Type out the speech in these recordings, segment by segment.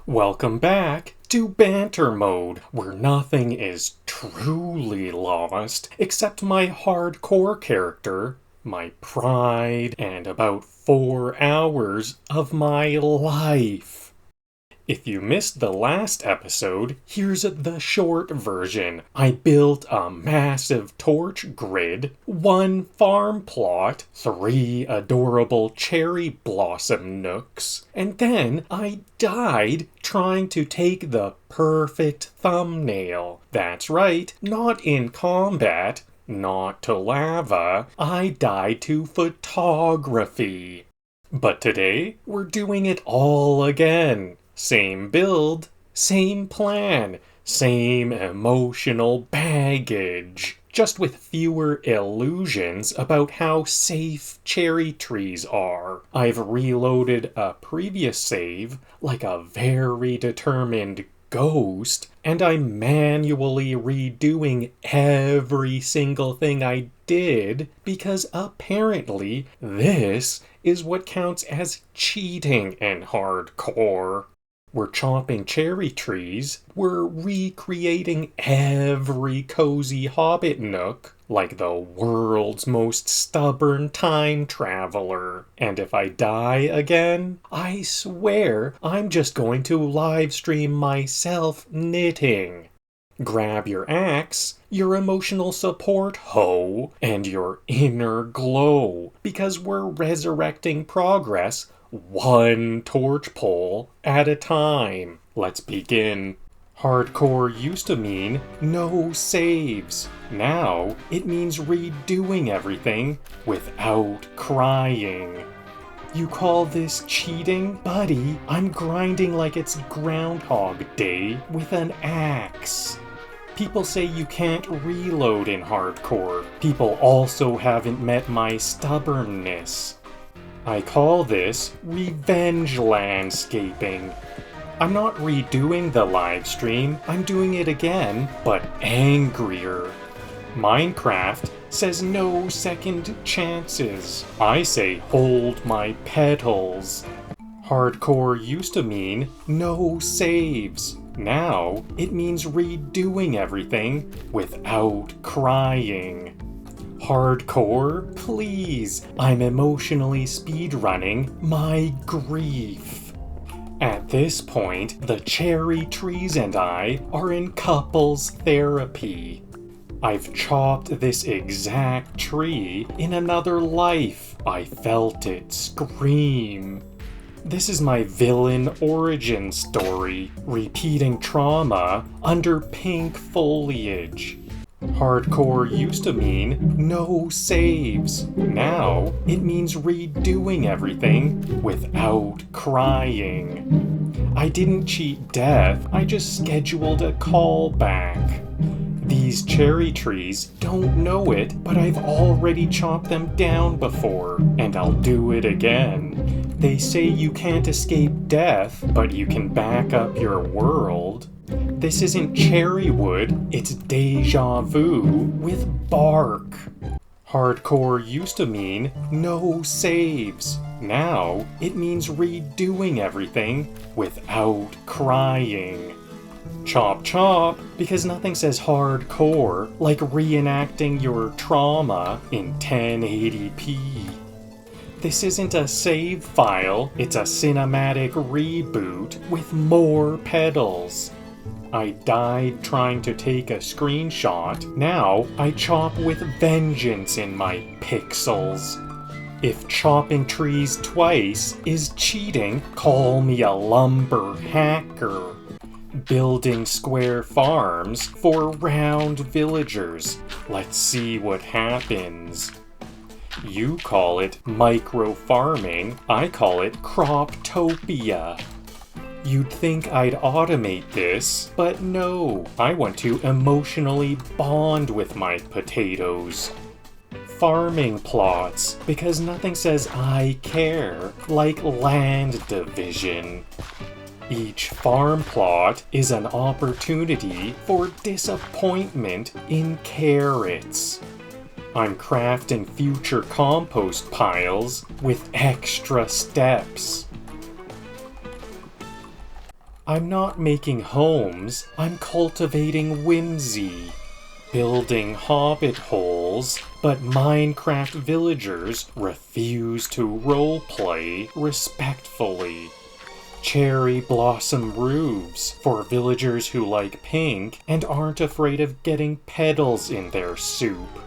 Welcome back to Banter mode, where nothing is truly lost except my hardcore character, my pride, and about 4 hours of my life. If you missed the last episode, here's the short version. I built a massive torch grid, 1 farm plot, 3 adorable cherry blossom nooks, and then I died trying to take the perfect thumbnail. That's right, not in combat, not to lava, I died to photography. But today, we're doing it all again. Same build, same plan, same emotional baggage, just with fewer illusions about how safe cherry trees are. I've reloaded a previous save like a very determined ghost, and I'm manually redoing every single thing I did because apparently this is what counts as cheating in hardcore. We're chopping cherry trees, we're recreating every cozy hobbit nook like the world's most stubborn time traveler. And if I die again, I swear I'm just going to live stream myself knitting. Grab your axe, your emotional support hoe, and your inner glow, because we're resurrecting progress 1 torch pole at a time. Let's begin. Hardcore used to mean no saves. Now it means redoing everything without crying. You call this cheating? Buddy, I'm grinding like it's Groundhog Day with an axe. People say you can't reload in hardcore. People also haven't met my stubbornness. I call this revenge landscaping. I'm not redoing the live stream, I'm doing it again, but angrier. Minecraft says no second chances. I say hold my petals. Hardcore used to mean no saves. Now it means redoing everything without crying. Hardcore, please, I'm emotionally speedrunning my grief. At this point, the cherry trees and I are in couples therapy. I've chopped this exact tree in another life. I felt it scream. This is my villain origin story, repeating trauma under pink foliage. Hardcore used to mean no saves. Now it means redoing everything without crying. I didn't cheat death, I just scheduled a callback. These cherry trees don't know it, but I've already chopped them down before, and I'll do it again. They say you can't escape death, but you can back up your world. This isn't cherry wood, it's deja vu with bark. Hardcore used to mean no saves. Now it means redoing everything without crying. Chop chop, because nothing says hardcore like reenacting your trauma in 1080p. This isn't a save file, it's a cinematic reboot with more pedals. I died trying to take a screenshot, now I chop with vengeance in my pixels. If chopping trees twice is cheating, call me a lumber hacker. Building square farms for round villagers. Let's see what happens. You call it micro-farming, I call it croptopia. You'd think I'd automate this, but no, I want to emotionally bond with my potatoes. Farming plots, because nothing says I care like land division. Each farm plot is an opportunity for disappointment in carrots. I'm crafting future compost piles with extra steps. I'm not making homes, I'm cultivating whimsy. Building hobbit holes, but Minecraft villagers refuse to roleplay respectfully. Cherry blossom roofs for villagers who like pink and aren't afraid of getting petals in their soup.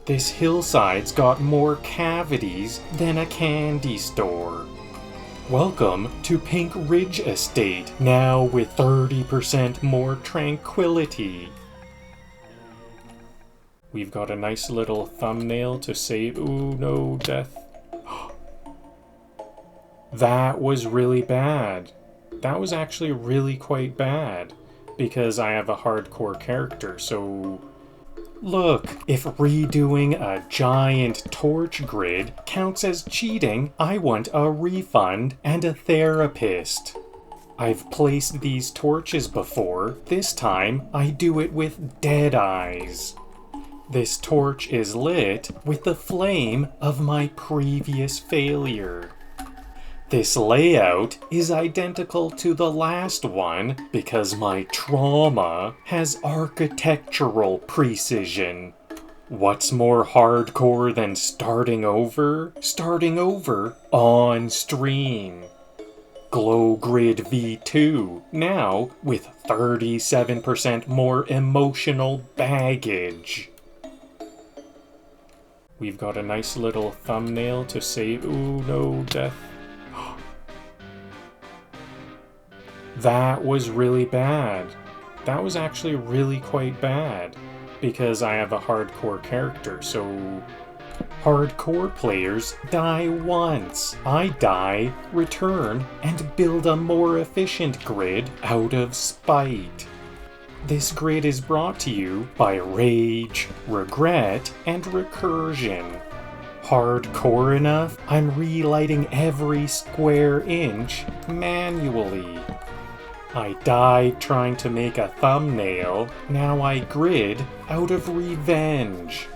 This hillside's got more cavities than a candy store. Welcome to Pink Ridge Estate, now with 30% more tranquility. We've got a nice little thumbnail to save. Ooh, no, death. That was really bad. That was actually really quite bad. Because I have a hardcore character, so... Look, if redoing a giant torch grid counts as cheating, I want a refund and a therapist. I've placed these torches before. This time, I do it with dead eyes. This torch is lit with the flame of my previous failure. This layout is identical to the last one because my trauma has architectural precision. What's more hardcore than starting over? Starting over on stream. Glow Grid V2, now with 37% more emotional baggage. We've got a nice little thumbnail to save. Ooh, no, death. That was really bad. That was actually really quite bad. Because I have a hardcore character, so... Hardcore players die once. I die, return, and build a more efficient grid out of spite. This grid is brought to you by rage, regret, and recursion. Hardcore enough, I'm relighting every square inch manually. I died trying to make a thumbnail, now I grid out of revenge.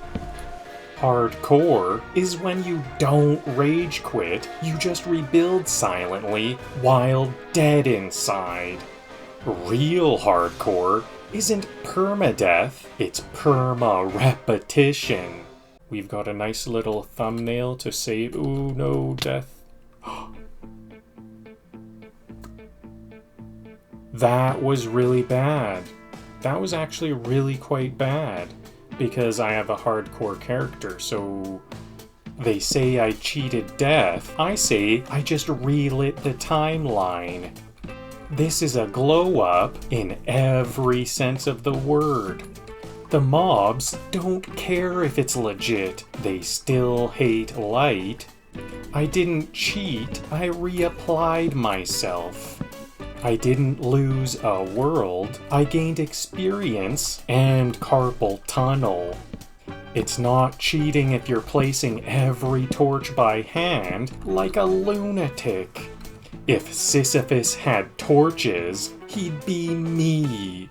Hardcore is when you don't rage quit, you just rebuild silently while dead inside. Real hardcore isn't permadeath, it's perma-repetition. We've got a nice little thumbnail to save. Ooh, no, death. That was really bad. That was actually really quite bad. Because I have a hardcore character, so... They say I cheated death. I say I just relit the timeline. This is a glow-up in every sense of the word. The mobs don't care if it's legit. They still hate light. I didn't cheat. I reapplied myself. I didn't lose a world, I gained experience and carpal tunnel. It's not cheating if you're placing every torch by hand like a lunatic. If Sisyphus had torches, he'd be me.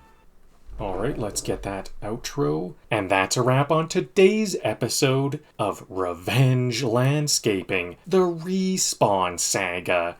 Alright, let's get that outro. And that's a wrap on today's episode of Revenge Landscaping, the Respawn Saga.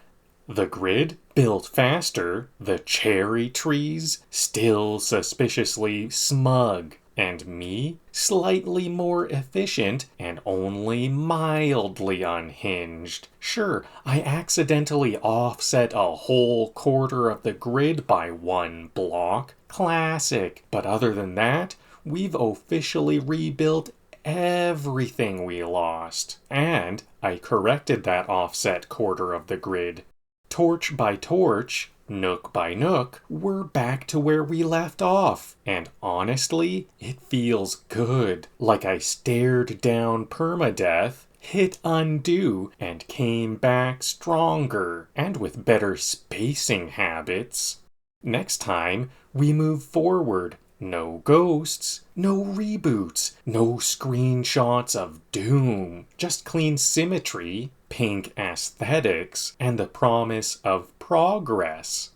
The grid built faster, the cherry trees still suspiciously smug, and me slightly more efficient and only mildly unhinged. Sure, I accidentally offset a whole quarter of the grid by one block. Classic. But other than that, we've officially rebuilt everything we lost. And I corrected that offset quarter of the grid. Torch by torch, nook by nook, we're back to where we left off. And honestly, it feels good. Like I stared down permadeath, hit undo, and came back stronger, and with better spacing habits. Next time, we move forward. No ghosts, no reboots, no screenshots of doom, just clean symmetry, pink aesthetics, and the promise of progress.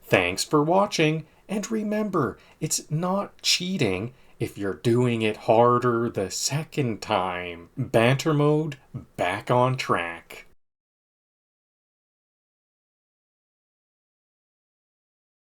Thanks for watching, and remember, it's not cheating if you're doing it harder the second time. Banter mode back on track.